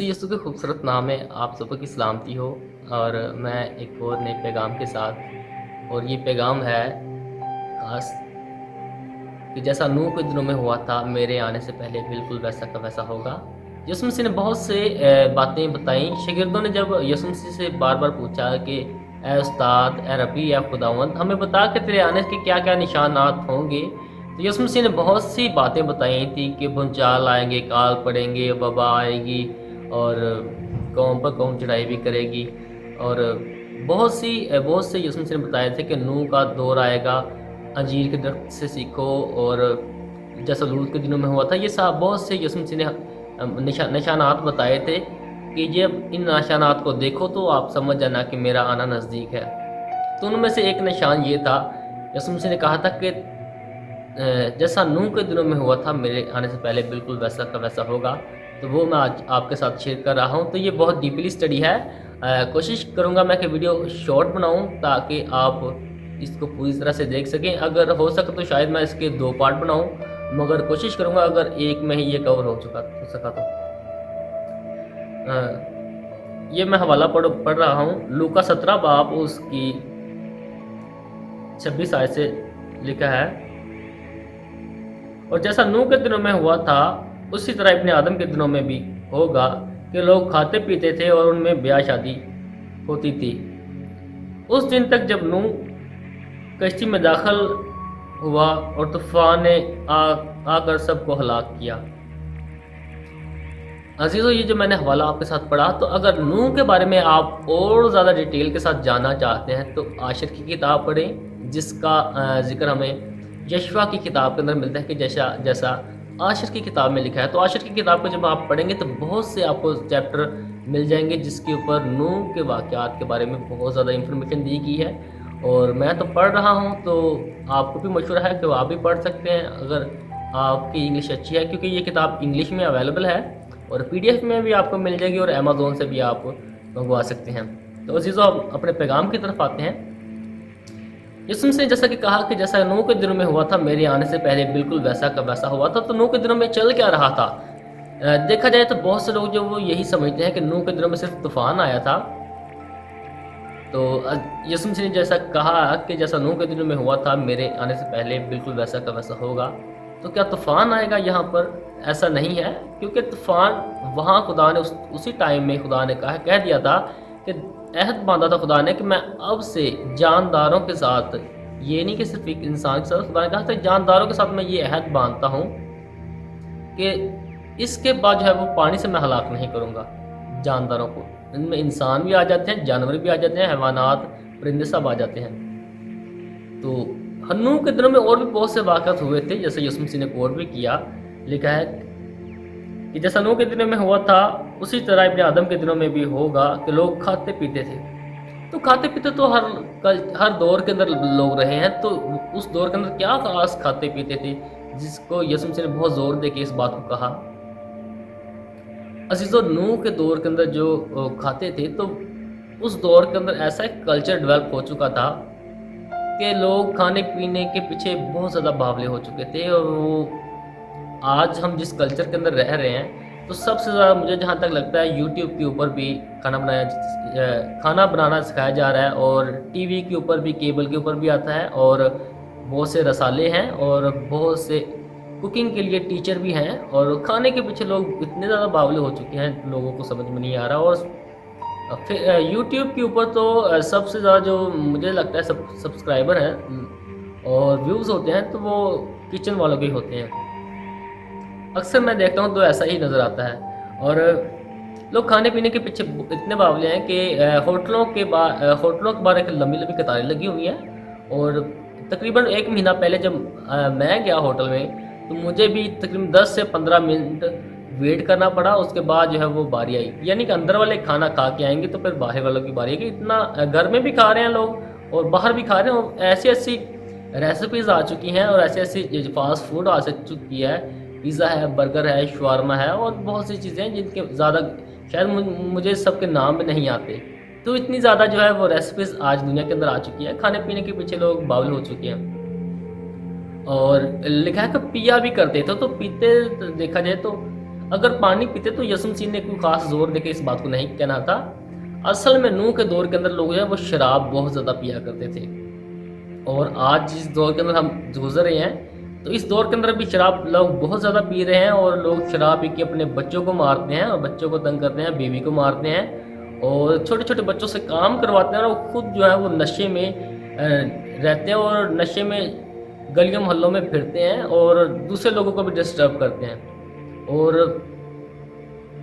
मसीह यीशु के खूबसूरत नाम में आप सबको की सलामती हो। और मैं एक और नए पैगाम के साथ, और ये पैगाम है खास कि जैसा नूह के दिनों में हुआ था मेरे आने से पहले बिल्कुल वैसा का वैसा होगा। यीशु मसीह ने बहुत से बातें बताई। शागिर्दों ने जब यीशु मसीह से बार बार पूछा कि ए उस्ताद, ए रबी, ए खुदावंद, हमें बता कि तेरे आने के क्या क्या निशानात होंगे। तो यीशु मसीह ने बहुत सी बातें बताई थी कि भूचाल आएंगे, काल पड़ेंगे, वबा आएगी और कौम पर कौम चढ़ाई भी करेगी। और बहुत से यीशु मसीह ने बताए थे कि नूह का दौर आएगा, अंजीर के दरख्त से सीखो, और जैसा लूत के दिनों में हुआ था। ये सब बहुत से यीशु मसीह ने निशानात बताए थे कि जब इन निशानात को देखो तो आप समझ जाना कि मेरा आना नज़दीक है। तो उनमें से एक निशान ये था, यीशु मसीह ने कहा था कि जैसा नूह के दिनों में हुआ था मेरे आने से पहले बिल्कुल वैसा का वैसा होगा। तो वो मैं आज आपके साथ शेयर कर रहा हूँ। तो ये बहुत डीपली स्टडी है। कोशिश करूँगा मैं कि वीडियो शॉर्ट बनाऊँ ताकि आप इसको पूरी तरह से देख सकें। अगर हो सके तो शायद मैं इसके 2 पार्ट बनाऊँ, मगर कोशिश करूँगा अगर एक में ही ये कवर हो सका तो। ये मैं हवाला पढ़ रहा हूँ, लूका 17 बाब उसकी 26 आयत से लिखा है। और जैसा नूह के दिनों में हुआ था उसी तरह अपने आदम के दिनों में भी होगा कि लोग खाते पीते थे और उनमें ब्याह शादी होती थी, उस दिन तक जब नूह कश्ती में दाखिल हुआ और तूफान ने आकर सबको हलाक किया। अजीज़ों, ये जो मैंने हवाला आपके साथ पढ़ा, तो अगर नूह के बारे में आप और ज़्यादा डिटेल के साथ जानना चाहते हैं तो आशिर की किताब पढ़ें, जिसका जिक्र हमें यशवा की किताब के अंदर मिलता है कि जैसा आशिर की किताब में लिखा है। तो आशिर की किताब को जब आप पढ़ेंगे तो बहुत से आपको चैप्टर मिल जाएंगे जिसके ऊपर नूह के वाक़यात के बारे में बहुत ज़्यादा इंफॉर्मेशन दी गई है। और मैं तो पढ़ रहा हूँ, तो आपको भी मशवरा है कि आप भी पढ़ सकते हैं अगर आपकी इंग्लिश अच्छी है, क्योंकि ये किताब इंग्लिश में अवेलेबल है और PDF में भी आपको मिल जाएगी और अमेज़ोन से भी आप मंगवा सकते हैं। तो अजीज़ों, अब अपने पैगाम की तरफ आते हैं। यीशु मसीह ने जैसा कि कहा कि जैसा नूह के दिनों में हुआ था मेरे आने से पहले बिल्कुल वैसा का वैसा हुआ था। तो नूह के दिनों में चल क्या रहा था? देखा जाए तो बहुत से लोग जो वो यही समझते हैं कि नूह के दिनों में सिर्फ तूफान आया था। तो यीशु मसीह ने जैसा कहा कि जैसा नूह के दिनों में हुआ था मेरे आने से पहले बिल्कुल वैसा का वैसा होगा, तो क्या तूफान आएगा? यहाँ पर ऐसा नहीं है, क्योंकि तूफान वहाँ खुदा ने उसी टाइम में खुदा ने कह दिया था कि अहद बांधा था खुदा ने कि मैं अब से जानदारों के साथ, ये नहीं कि सिर्फ एक इंसान के साथ, खुदा ने कहा था जानदारों के साथ मैं ये अहद बांधता हूँ कि इसके बाद जो है वो पानी से मैं हलाक नहीं करूँगा जानदारों को। इनमें इंसान भी आ जाते हैं, जानवर भी आ जाते हैं, हैवानात, परिंदे सब आ जाते हैं। तो नूह के दिनों में और भी बहुत से वाक़यात हुए थे, जैसे यीशु मसीह ने कोट भी किया। लिखा है कि जैसा नूह के दिनों में हुआ था उसी तरह अपने आदम के दिनों में भी होगा कि लोग खाते पीते थे। तो खाते पीते तो हर दौर के अंदर लोग रहे हैं। तो उस दौर के अंदर क्या खास खाते पीते थे जिसको यीशु मसीह ने बहुत ज़ोर दे के इस बात को कहा? अजीज़ों, नूह के दौर के अंदर जो खाते थे, तो उस दौर के अंदर ऐसा एक कल्चर डेवलप हो चुका था कि लोग खाने पीने के पीछे बहुत ज़्यादा बावले हो चुके थे। और वो आज हम जिस कल्चर के अंदर रह रहे हैं, तो सबसे ज़्यादा मुझे जहाँ तक लगता है यूट्यूब के ऊपर भी खाना बनाना सिखाया जा रहा है, और टीवी के ऊपर भी, केबल के ऊपर भी आता है, और बहुत से रसाले हैं और बहुत से कुकिंग के लिए टीचर भी हैं। और खाने के पीछे लोग इतने ज़्यादा बावले हो चुके हैं, लोगों को समझ में नहीं आ रहा। और फिर यूट्यूब के ऊपर तो सबसे ज़्यादा जो मुझे लगता है सब्सक्राइबर हैं और व्यूज़ होते हैं, तो वो किचन वालों के होते हैं। अक्सर मैं देखता हूँ तो ऐसा ही नज़र आता है। और लोग खाने पीने के पीछे इतने बावले हैं कि होटलों के बाहर एक लंबी लंबी कतारें लगी हुई हैं। और तकरीबन 1 महीना पहले जब मैं गया होटल में, तो मुझे भी तकरीबन 10 से 15 मिनट वेट करना पड़ा। उसके बाद जो है वो बारी आई, यानी कि अंदर वाले खाना खा के आएंगे तो फिर बाहर वालों की बारी आएगी। इतना घर में भी खा रहे हैं लोग और बाहर भी खा रहे हैं। और ऐसी ऐसी रेसिपीज़ आ चुकी हैं और ऐसी ऐसी फास्ट फूड आ चुकी है, पिज़्ज़ा है, बर्गर है, शवारमा है, और बहुत सी चीज़ें हैं जिनके ज़्यादा शायद मुझे सबके नाम भी नहीं आते। तो इतनी ज़्यादा जो है वो रेसिपीज़ आज दुनिया के अंदर आ चुकी है, खाने पीने के पीछे लोग बावल हो चुके हैं। और लिखा है कि पिया भी करते थे, तो पीते देखा जाए तो अगर पानी पीते तो यसुम मसीह ने कोई खास जोर देके इस बात को नहीं कहना था। असल में नूह के दौर के अंदर लोग जो है वो शराब बहुत ज़्यादा पिया करते थे, और आज जिस दौर के अंदर हम गुजर रहे हैं तो इस दौर के अंदर भी शराब लोग बहुत ज़्यादा पी रहे हैं, और लोग शराब पी के अपने बच्चों को मारते हैं और बच्चों को तंग करते हैं, बीवी को मारते हैं और छोटे छोटे बच्चों से काम करवाते हैं, और खुद जो है वो नशे में रहते हैं और नशे में गलियों मोहल्लों में फिरते हैं और दूसरे लोगों को भी डिस्टर्ब करते हैं। और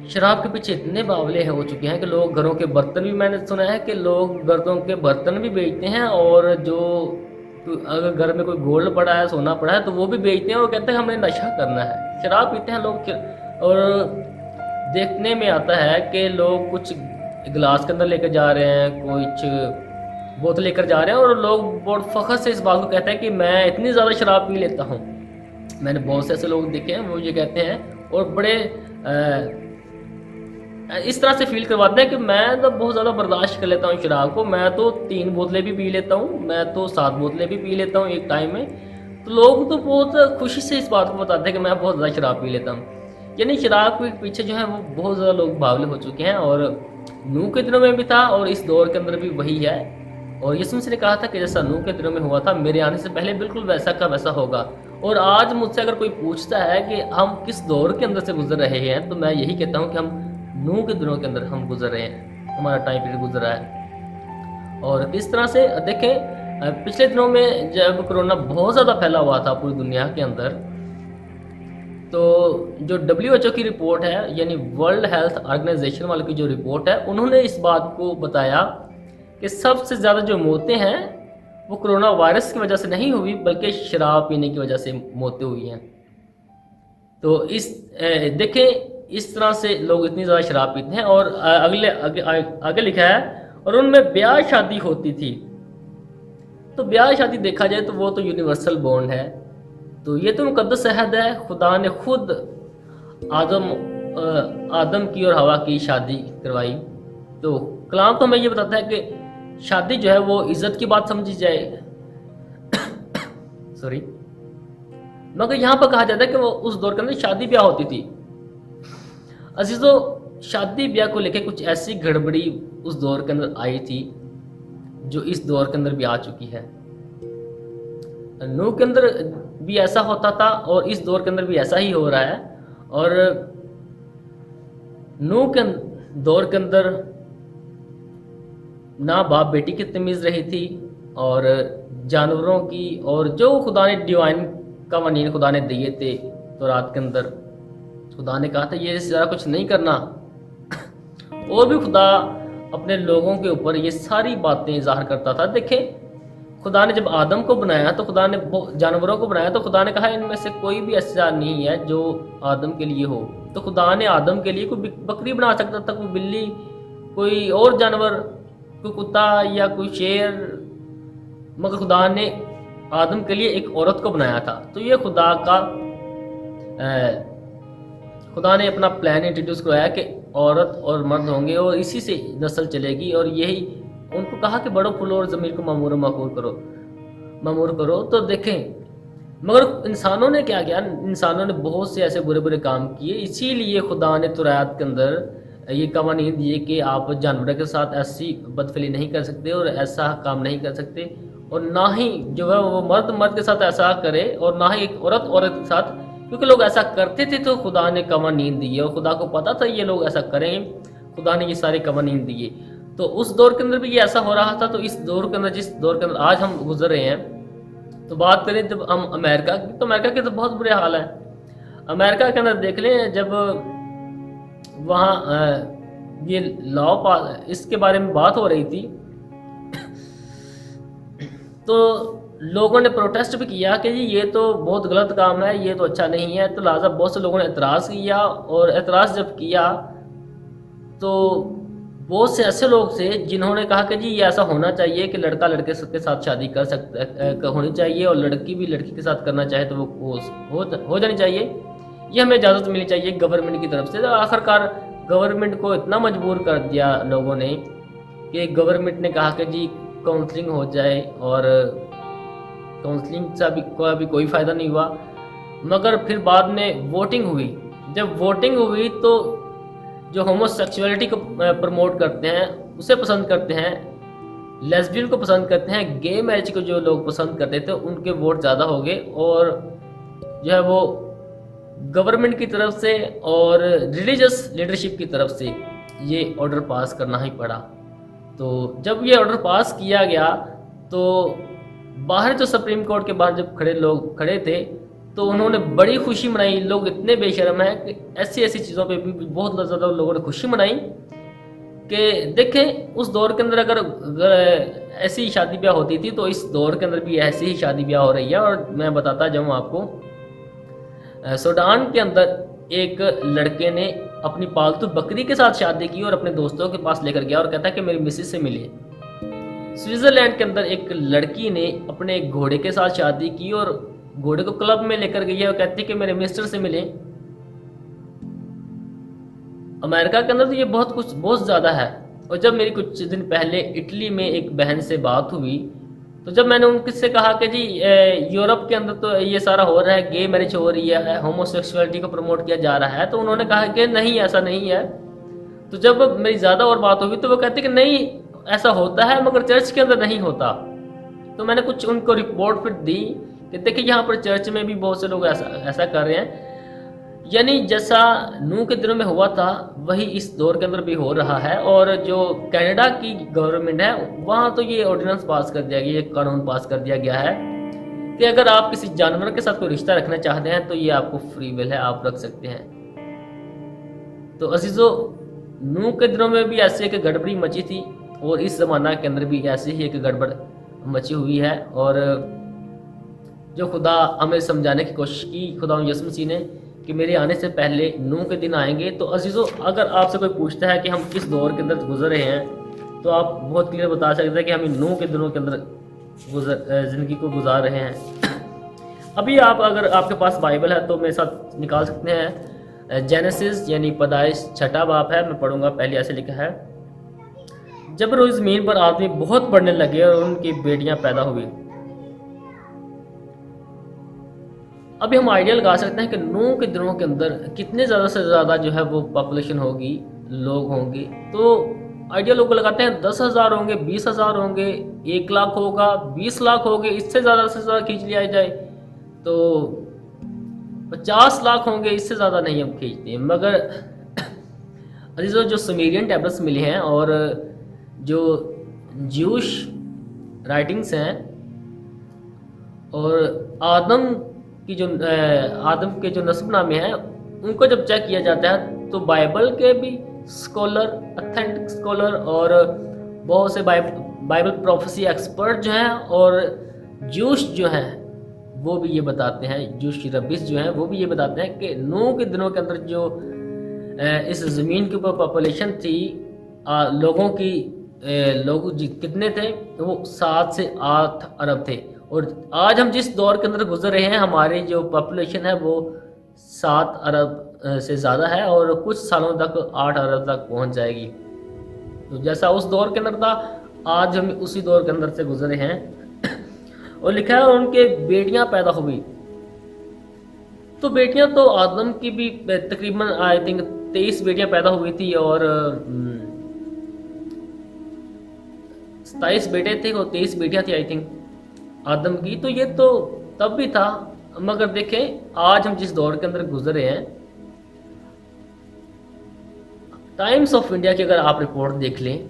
शराब के पीछे इतने बावले हो चुके हैं कि लोग घरों के बर्तन भी, मैंने सुना है कि लोग घरों के बर्तन भी बेचते हैं, और जो अगर घर में कोई गोल्ड पड़ा है, सोना पड़ा है, तो वो भी बेचते हैं और कहते हैं हमें नशा करना है। शराब पीते हैं लोग। और देखने में आता है कि लोग कुछ गिलास के अंदर लेकर जा रहे हैं, कुछ बोतल लेकर जा रहे हैं, और लोग बहुत फ़ख्र से इस बात को कहते हैं कि मैं इतनी ज़्यादा शराब पी लेता हूँ। मैंने बहुत से ऐसे लोग देखे हैं, वो ये कहते हैं और बड़े इस तरह से फील करवाते हैं कि मैं तो बहुत ज़्यादा बर्दाश्त कर लेता हूँ शराब को, मैं तो 3 बोतलें भी पी लेता हूँ, मैं तो 7 बोतलें भी पी लेता हूँ एक टाइम में। तो लोग तो बहुत खुशी से इस बात को बताते हैं कि मैं बहुत ज़्यादा शराब पी लेता हूँ। यानी शराब के पीछे जो है वो बहुत ज़्यादा लोग बावले हो चुके हैं, और नूह के दिनों में भी था और इस दौर के अंदर भी वही है। और यीशु मसीह ने कहा था कि जैसा नूह के दिनों में हुआ था, मेरे आने से पहले बिल्कुल वैसा का वैसा होगा। और आज मुझसे अगर कोई पूछता है कि हम किस दौर के अंदर से गुजर रहे हैं, तो मैं यही कहता हूँ कि हम नूह के दिनों के अंदर हम गुजर रहे हैं, हमारा टाइम पीरियड गुजर रहा है। और इस तरह से देखें, पिछले दिनों में जब कोरोना बहुत ज़्यादा फैला हुआ था पूरी दुनिया के अंदर, तो जो WHO की रिपोर्ट है, यानी वर्ल्ड हेल्थ ऑर्गेनाइजेशन वाले की जो रिपोर्ट है, उन्होंने इस बात को बताया कि सबसे ज़्यादा जो मौतें हैं वो कोरोना वायरस की वजह से नहीं हुई, बल्कि शराब पीने की वजह से मौतें हुई हैं। तो इस देखें, इस तरह से लोग इतनी ज़्यादा शराब पीते हैं। और आगे लिखा है, और उनमें ब्याह शादी होती थी। तो ब्याह शादी देखा जाए तो वो तो यूनिवर्सल बॉन्ड है, तो ये तो मुकद्दस अहद है। खुदा ने खुद आदम की और हवा की शादी करवाई। तो कलाम तो हमें ये बताता है कि शादी जो है वो इज़्ज़त की बात समझी जाए सॉरी, मगर यहाँ पर कहा जाता है कि वो उस दौर के अंदर शादी ब्याह होती थी। अजीजों, शादी ब्याह को लेकर कुछ ऐसी गड़बड़ी उस दौर के अंदर आई थी जो इस दौर के अंदर भी आ चुकी है। नूह के अंदर भी ऐसा होता था और इस दौर के अंदर भी ऐसा ही हो रहा है। और नूह के दौर के अंदर ना बाप बेटी की तमीज़ रही थी, और जानवरों की, और जो खुदा ने डिवाइन कवानीन खुदा ने दिए थे तो रात के अंदर खुदा ने कहा था ये ज़रा कुछ नहीं करना। और भी खुदा अपने लोगों के ऊपर ये सारी बातें ज़ाहिर करता था। देखें, खुदा ने जब आदम को बनाया तो खुदा ने जानवरों को बनाया, तो खुदा ने कहा इनमें से कोई भी ऐसा नहीं है जो आदम के लिए हो। तो खुदा ने आदम के लिए कोई बकरी बना सकता था, कोई बिल्ली, कोई और जानवर, कोई कुत्ता या कोई शेर, मगर खुदा ने आदम के लिए एक औरत को बनाया था। तो ये खुदा ने अपना प्लान इंट्रोड्यूस करवाया कि औरत और मर्द होंगे और इसी से नस्ल चलेगी। और यही उनको कहा कि बड़ो फूलो और ज़मीर को मामूर करो। तो देखें, मगर इंसानों ने क्या किया, इंसानों ने बहुत से ऐसे बुरे बुरे काम किए। इसीलिए खुदा ने तुरायात के अंदर ये कवानीन दिए कि आप जानवरों के साथ ऐसी बदफली नहीं कर सकते और ऐसा काम नहीं कर सकते, और ना ही जो है वो मर्द के साथ ऐसा करे, और ना ही एक औरत के साथ, क्योंकि लोग ऐसा करते थे तो खुदा ने कवानीन दिए, और खुदा को पता था ये लोग ऐसा करेंगे, खुदा ने ये सारे कवानीन दिए। तो उस दौर के अंदर भी ये ऐसा हो रहा था। तो इस दौर के अंदर, जिस दौर के अंदर आज हम गुजर रहे हैं, तो बात करें जब हम अमेरिका की, तो अमेरिका के तो बहुत बुरे हाल है। अमेरिका के अंदर देख लें, जब वहाँ ये लॉ पास, इसके बारे में बात हो रही थी, तो लोगों ने प्रोटेस्ट भी किया कि जी ये तो बहुत गलत काम है, ये तो अच्छा नहीं है। तो लिहाजा बहुत से लोगों ने एतराज़ किया, और एतराज़ जब किया तो बहुत से ऐसे लोग थे जिन्होंने कहा कि जी ये ऐसा होना चाहिए कि लड़का लड़के के साथ शादी कर सकता होनी चाहिए, और लड़की भी लड़की के साथ करना चाहे तो वो हो जानी चाहिए, ये हमें इजाज़त मिलनी चाहिए गवर्नमेंट की तरफ से। तो आखिरकार गवर्नमेंट को इतना मजबूर कर दिया लोगों ने कि गवर्नमेंट ने कहा कि जी काउंसलिंग हो जाए, और काउंसलिंग से भी कोई फ़ायदा नहीं हुआ। मगर फिर बाद में वोटिंग हुई जब वोटिंग हुई तो जो होमोसेक्सुअलिटी को प्रमोट करते हैं उसे पसंद करते हैं, लेस्बियन को पसंद करते हैं, गे मैरिज को जो लोग पसंद करते थे उनके वोट ज़्यादा हो गए और जो है वो गवर्नमेंट की तरफ से और रिलीजियस लीडरशिप की तरफ से ये ऑर्डर पास करना ही पड़ा। तो जब ये ऑर्डर पास किया गया तो बाहर जो सुप्रीम कोर्ट के बाहर जब लोग खड़े थे तो उन्होंने बड़ी खुशी मनाई। लोग इतने बेशर्म हैं कि ऐसी ऐसी चीज़ों पे भी बहुत ज़्यादा लोगों ने खुशी मनाई कि देखें उस दौर के अंदर अगर ऐसी शादी ब्याह होती थी तो इस दौर के अंदर भी ऐसी ही शादी ब्याह हो रही है। और मैं बताता जाऊँ आपको, सूडान के अंदर एक लड़के ने अपनी पालतू बकरी के साथ शादी की और अपने दोस्तों के पास लेकर गया और कहता है कि मेरी मिसेज से मिले। स्विट्जरलैंड के अंदर एक लड़की ने अपने घोड़े के साथ शादी की और घोड़े को क्लब में लेकर गई है और कहती है कि मेरे मिस्टर से मिले। अमेरिका के अंदर तो ये बहुत ज़्यादा है। और जब मेरी कुछ दिन पहले इटली में एक बहन से बात हुई तो जब मैंने उनसे कहा कि जी यूरोप के अंदर तो ये सारा हो रहा है, गे मैरिज हो रही है, होमोसेक्सुअलिटी को प्रमोट किया जा रहा है, तो उन्होंने कहा कि नहीं ऐसा नहीं है। तो जब मेरी ज़्यादा और बात हुई तो वो कहते कि नहीं ऐसा होता है मगर चर्च के अंदर नहीं होता। तो मैंने कुछ उनको रिपोर्ट फिर दी कि देखिए यहाँ पर चर्च में भी बहुत से लोग ऐसा कर रहे हैं। यानी जैसा नूह के दिनों में हुआ था वही इस दौर के अंदर भी हो रहा है। और जो कनाडा की गवर्नमेंट है वहाँ तो ये ऑर्डिनेंस पास कर दिया गया, ये कानून पास कर दिया गया है कि अगर आप किसी जानवर के साथ कोई रिश्ता रखना चाहते हैं तो ये आपको फ्री विल है, आप रख सकते हैं। तो अजीज़ों, नूह के दिनों में भी ऐसे एक गड़बड़ी मची थी और इस ज़माना के अंदर भी ऐसे ही एक गड़बड़ मची हुई है। और जो खुदा हमें समझाने की कोशिश की खुदा यीशु मसीह ने कि मेरे आने से पहले नूह के दिन आएंगे। तो अजीज़ों, अगर आपसे कोई पूछता है कि हम किस दौर के अंदर गुजर रहे हैं तो आप बहुत क्लियर बता सकते हैं कि हम नूह के दिनों के अंदर ज़िंदगी को गुजार रहे हैं। अभी आप अगर आपके पास बाइबल है तो मेरे साथ निकाल सकते हैं जेनेसिस यानी पैदाइश 6 बाब है, मैं पढ़ूंगा। पहले ऐसे लिखा है, जब रोज ज़मीन पर आदमी बहुत बढ़ने लगे और उनकी बेटियां पैदा हुई। अभी हम आइडिया लगा सकते हैं कि नूह के दिनों के अंदर कितने ज़्यादा से ज़्यादा जो है वो पॉपुलेशन होगी, लोग होंगे। तो आइडिया लोग लगाते हैं 10,000 होंगे, 20,000 होंगे, 1 लाख होगा, 20 लाख होंगे, इससे ज़्यादा से ज़्यादा खींच लिया जाए तो 50 लाख होंगे, इससे ज़्यादा नहीं हम खींचते हैं। मगर अजीज़ों, जो सुमेरियन टैब्लेट्स मिले हैं और जो ज्यूश राइटिंग्स हैं और आदम के जो नस्बनामे हैं उनको जब चेक किया जाता है तो बाइबल के भी स्कॉलर, अथेंटिक स्कॉलर और बहुत से बाइबल प्रोफेसी एक्सपर्ट जो हैं और जूश जो हैं वो भी ये बताते हैं, जूश रबिस जो हैं वो भी ये बताते हैं कि नूह के दिनों के अंदर जो इस ज़मीन के ऊपर पॉपुलेशन थी लोगों की, लोग कितने थे तो वो 7 से 8 अरब थे। और आज हम जिस दौर के अंदर गुजर रहे हैं हमारी जो पॉपुलेशन है वो 7 अरब से ज़्यादा है और कुछ सालों तक 8 अरब तक पहुंच जाएगी। तो जैसा उस दौर के अंदर था आज हम उसी दौर के अंदर से गुजरे हैं। और लिखा है उनके बेटियां पैदा हुई। तो बेटियां तो आदम की भी तकरीबन आई थिंक 23 बेटियां पैदा हुई थी और 27 बेटे थे और 23 बेटियां थी आई थिंक आदम की। तो ये तो तब भी था, मगर देखें आज हम जिस दौर के अंदर गुजरे हैं, टाइम्स ऑफ इंडिया की अगर आप रिपोर्ट देख लें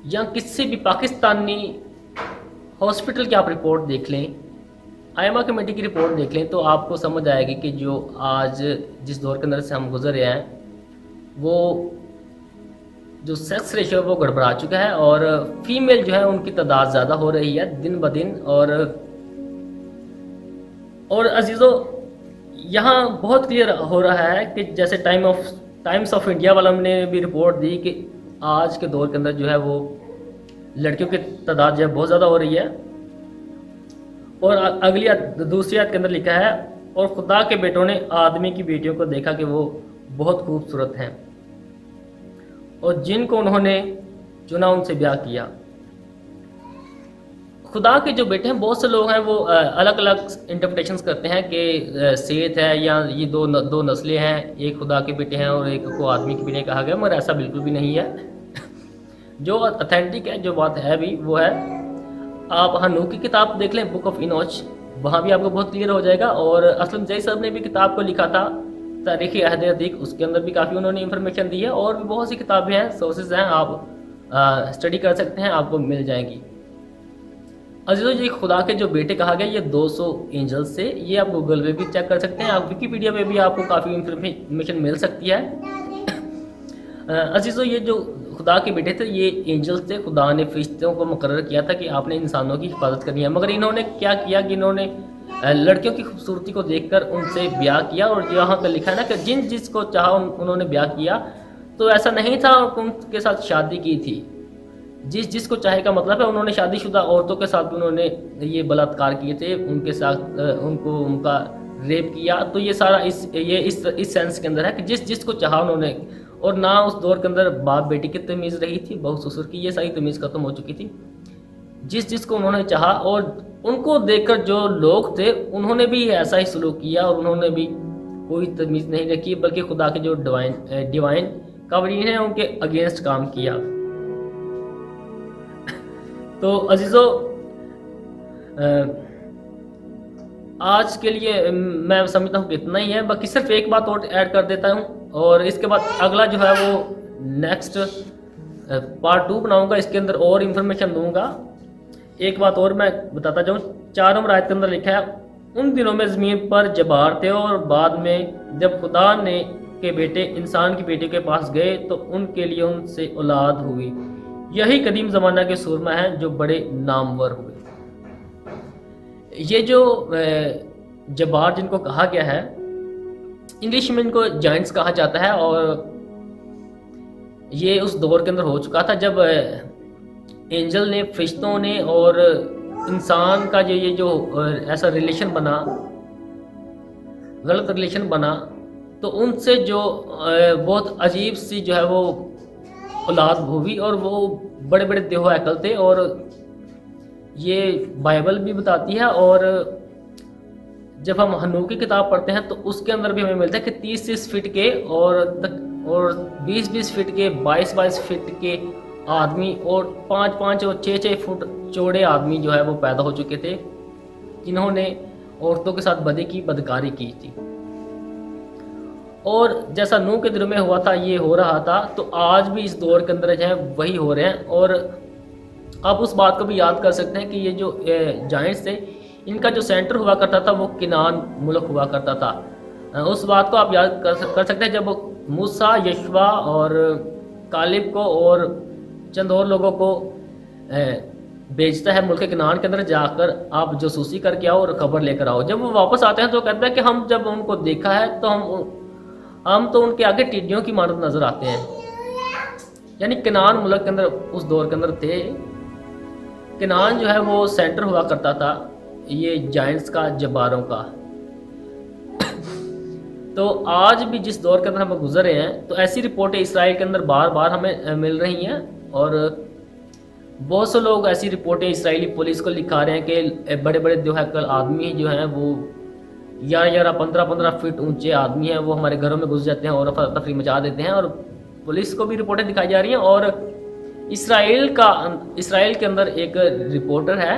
या किसी भी पाकिस्तानी हॉस्पिटल की आप रिपोर्ट देख लें, आयमा कमेटी की रिपोर्ट देख लें, तो आपको समझ आएगी कि जो आज जिस दौर के अंदर से हम गुजर रहे हैं वो जो सेक्स रेशियो वो गड़बड़ा चुका है और फीमेल जो है उनकी तादाद ज़्यादा हो रही है दिन ब दिन। और अजीज़ों, यहाँ बहुत क्लियर हो रहा है कि जैसे टाइम्स ऑफ इंडिया वाला ने भी रिपोर्ट दी कि आज के दौर के अंदर जो है वो लड़कियों की तादाद जो है बहुत ज़्यादा हो रही है। और दूसरी आयत के अंदर लिखा है, और खुदा के बेटों ने आदमी की बेटियों को देखा कि वो बहुत खूबसूरत हैं और जिनको उन्होंने चुना उनसे ब्याह किया। खुदा के जो बेटे हैं, बहुत से लोग हैं वो अलग अलग इंटरप्रिटेशंस करते हैं कि सेत है या ये दो नस्लें हैं, एक खुदा के बेटे हैं और एक को आदमी के बेटे कहा गया, मगर ऐसा बिल्कुल भी नहीं है। जो ऑथेंटिक है, जो बात है भी वो है, आप हनूक की किताब देख लें, बुक ऑफ इनोच, वहाँ भी आपको बहुत क्लियर हो जाएगा। और असलम जई साहब ने भी किताब को लिखा था, तारीख़ अहद अदीक, उसके अंदर भी काफ़ी उन्होंने इन्फॉर्मेशन दी है। और भी बहुत सी किताबें हैं, सोर्सेज हैं, आप स्टडी कर सकते हैं, आपको मिल जाएंगी। अजीज़ों, ये खुदा के जो बेटे कहा गया, ये 200 एंजल्स से, ये आप गूगल पे भी चेक कर सकते हैं, आप विकीपीडिया पे भी आपको काफ़ी इन्फॉर्मेशन मिल सकती है। अजीज़ों, ये जो खुदा के बेटे थे, ये एंजल्स थे। खुदा ने फरिश्तों को मुकर्रर किया था कि आपने इंसानों की हिफाजत करनी है, मगर इन्होंने क्या किया कि इन्होंने लड़कियों की खूबसूरती को देखकर उनसे ब्याह किया। और यहाँ पर लिखा है ना कि जिन जिसको चाहा उन्होंने ब्याह किया, तो ऐसा नहीं था उनके साथ शादी की थी। जिसको चाहे का मतलब है उन्होंने शादीशुदा औरतों के साथ भी उन्होंने ये बलात्कार किए थे, उनके साथ उनका रेप किया। तो ये सारा इस सेंस के अंदर है कि जिसको चाहा उन्होंने। और ना उस दौर के अंदर बाप बेटी की तमीज़ रही थी, बहू ससुर की, ये सारी तमीज़ खत्म हो चुकी थी। जिसको उन्होंने चाहा, और उनको देखकर जो लोग थे उन्होंने भी ऐसा ही सलूक किया, और उन्होंने भी कोई तमीज़ नहीं रखी, बल्कि खुदा के जो डिवाइन कवरीन है उनके अगेंस्ट काम किया। तो अजीज़ों, आज के लिए मैं समझता हूँ कि इतना ही है। बाकी सिर्फ एक बात और ऐड कर देता हूँ, और इसके बाद अगला जो है वो नेक्स्ट पार्ट 2 बनाऊँगा, इसके अंदर और इन्फॉर्मेशन दूँगा। एक बात और मैं बताता जाऊँ, 4 नंबर आयत के अंदर लिखा है, उन दिनों में ज़मीन पर जबार थे, और बाद में जब खुदा ने के बेटे इंसान की बेटी के पास गए तो उनके लिए उनसे औलाद हुई। यही कदीम ज़माना के सुरमा हैं जो बड़े नामवर हुए। ये जो जबार जिनको कहा गया है, इंग्लिश में इनको जाइंट्स कहा जाता है, और ये उस दौर के अंदर हो चुका था जब एंजल ने, फरिश्तों ने और इंसान का ये जो ऐसा रिलेशन बना, गलत रिलेशन बना, तो उनसे जो बहुत अजीब सी जो है वो औलाद हुई, और वो बड़े बड़े देहो हैकल थे। और ये बाइबल भी बताती है, और जब हम हनूक की किताब पढ़ते हैं तो उसके अंदर भी हमें मिलता है कि 30-30 फीट के और 20-20 फीट के, 22-22 फीट के आदमी, और 5-5 और 6-6 फुट चौड़े आदमी जो है वो पैदा हो चुके थे, जिन्होंने औरतों के साथ बदकारी की थी। और जैसा नूह के दिनों में हुआ था, ये हो रहा था, तो आज भी इस दौर के अंदर जो है वही हो रहे हैं। और आप उस बात को भी याद कर सकते हैं कि ये जो जाइंट्स थे, इनका जो सेंटर हुआ करता था वो किनान मुल्क हुआ करता था। उस बात को आप याद कर सकते हैं जब मूसा, यशवा और कालिब को और चंद और लोगों को भेजता है मुल्क किनान के अंदर, जाकर आप जासूसी करके आओ और खबर लेकर आओ। जब वो वापस आते हैं तो कहते हैं कि हम जब उनको देखा है तो हम तो उनके आगे टिड्डियों की मानद नज़र आते हैं। यानी किनान मुल्क के अंदर उस दौर के अंदर थे। किनान जो है वो सेंटर हुआ करता था ये जाइंट्स का, जबारों का। तो आज भी जिस दौर के अंदर हम गुजर रहे हैं, तो ऐसी रिपोर्टें इसराइल के अंदर बार बार हमें मिल रही हैं, और बहुत से लोग ऐसी रिपोर्टें इसराइली पुलिस को लिखा रहे हैं कि बड़े बड़े देहकल आदमी जो हैं वो 11-11, 15-15 फीट ऊंचे आदमी हैं, वो हमारे घरों में घुस जाते हैं और अफरा तफरी मचा देते हैं। और पुलिस को भी रिपोर्टें दिखाई जा रही हैं। और इसराइल के अंदर एक रिपोर्टर है,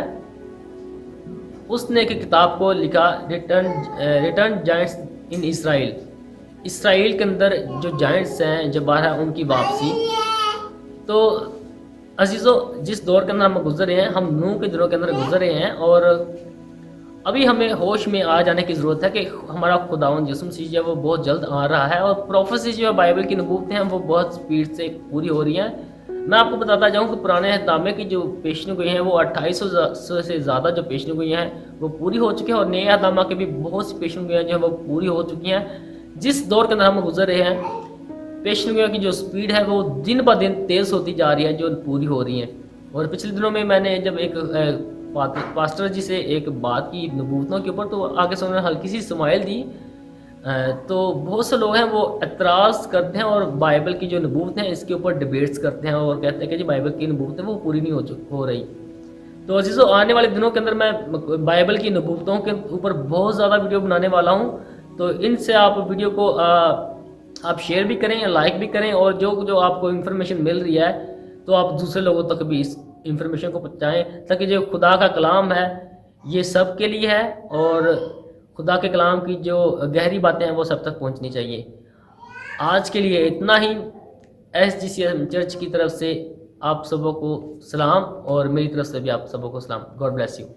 उसने एक किताब को लिखा, रिटर्न जाइंट्स इन इसराइल के अंदर जो जाइंट्स हैं, जबार है, उनकी वापसी। तो अजीज़ों, जिस दौर के अंदर हम गुजर रहे हैं, हम नूह के दिनों के अंदर गुजर रहे हैं, और अभी हमें होश में आ जाने की ज़रूरत है कि हमारा खुदावंद यीशु मसीह जो है वो बहुत जल्द आ रहा है, और प्रोफेसी जो है बाइबल की नबूवतें हैं वो बहुत स्पीड से पूरी हो रही हैं। मैं आपको बताता जाऊँ कि पुराने अहदनामे की जो पेशनी गोई हैं वो 2800 से ज़्यादा जो पेशनी गोई हैं वो पूरी हो चुकी हैं, और नए अहदनामा के भी बहुत सी पेशनी गोइयाँ जो है वो पूरी हो चुकी हैं। जिस दौर के अंदर हम गुजर रहे हैं, पेशनी गोइयों की जो स्पीड है वो दिन ब दिन तेज़ होती जा रही है, जो पूरी हो रही हैं। और पिछले दिनों में मैंने जब एक पास्टर जी से एक बात की नबूवतों के ऊपर, तो आगे से उन्होंने हल्की सी स्माइल दी। तो बहुत से लोग हैं वो एतराज़ करते हैं और बाइबल की जो नबूवत हैं इसके ऊपर डिबेट्स करते हैं, और कहते हैं कि जी बाइबल की नबूवत है वो पूरी नहीं हो रही। तो अजीज़ों, आने वाले दिनों के अंदर मैं बाइबल की नबूवतों के ऊपर बहुत ज़्यादा वीडियो बनाने वाला हूँ। तो इनसे आप वीडियो को आप शेयर भी करें या लाइक भी करें, और जो जो आपको इन्फॉर्मेशन मिल रही है तो आप दूसरे लोगों तक भी इस इन्फॉर्मेशन को पहुँचाएँ, ताकि जो खुदा का कलाम है ये सब के लिए है, और खुदा के कलाम की जो गहरी बातें हैं वो सब तक पहुँचनी चाहिए। आज के लिए इतना ही। SGCM चर्च की तरफ से आप सबों को सलाम, और मेरी तरफ से भी आप सबों को सलाम। God bless you.